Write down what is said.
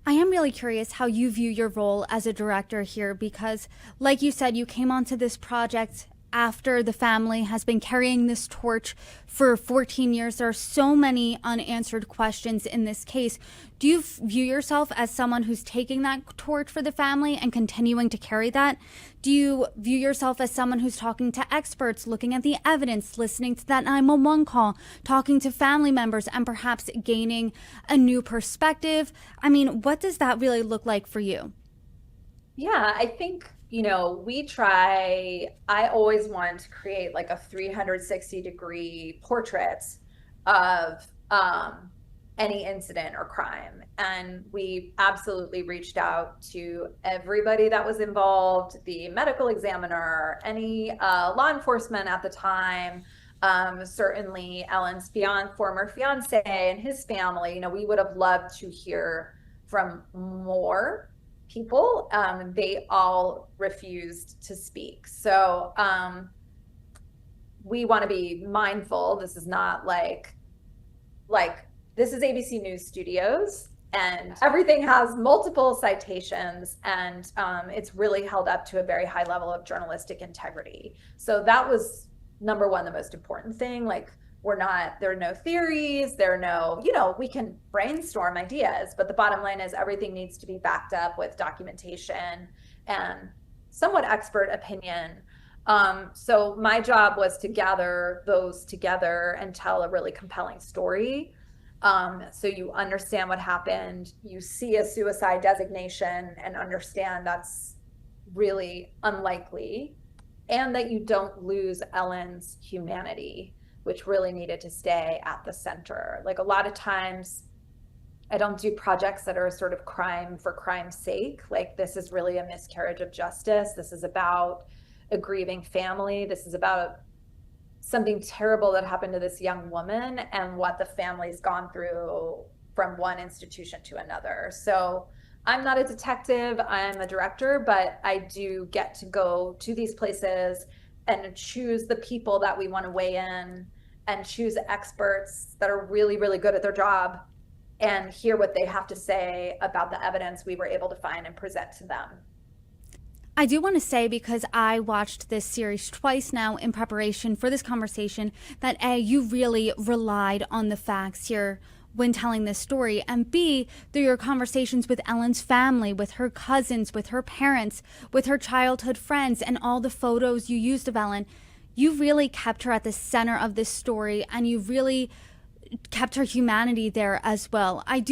I am really curious how you view your role as a director here because, like you said, you came onto this project after the family has been carrying this torch for 14 years. There are so many unanswered questions in this case. Do you view yourself as someone who's taking that torch for the family and continuing to carry that? Do you view yourself as someone who's talking to experts, looking at the evidence, listening to that 911 call, talking to family members, and perhaps gaining a new perspective? I mean, what does that really look like for you? Yeah, I think, I always want to create like a 360-degree portrait of any incident or crime. And we absolutely reached out to everybody that was involved, the medical examiner, any law enforcement at the time, certainly Ellen's former fiance and his family. We would have loved to hear from more people. They all refused to speak. So we want to be mindful. This is not like this is ABC News Studios, and everything has multiple citations, and it's really held up to a very high level of journalistic integrity. So that was number one, the most important thing. Like, there are no theories, there are no, we can brainstorm ideas, but the bottom line is everything needs to be backed up with documentation and somewhat expert opinion. So my job was to gather those together and tell a really compelling story. So you understand what happened, you see a suicide designation and understand that's really unlikely, and that you don't lose Ellen's humanity, which really needed to stay at the center. Like, a lot of times I don't do projects that are sort of crime for crime's sake. Like, this is really a miscarriage of justice. This is about a grieving family. This is about something terrible that happened to this young woman and what the family's gone through from one institution to another. So I'm not a detective, I'm a director, but I do get to go to these places and choose the people that we want to weigh in and choose experts that are really, really good at their job and hear what they have to say about the evidence we were able to find and present to them. I do want to say, because I watched this series twice now in preparation for this conversation, that A, you really relied on the facts here when telling this story, and B, through your conversations with Ellen's family, with her cousins, with her parents, with her childhood friends, and all the photos you used of Ellen, you really kept her at the center of this story, and you really kept her humanity there as well. I do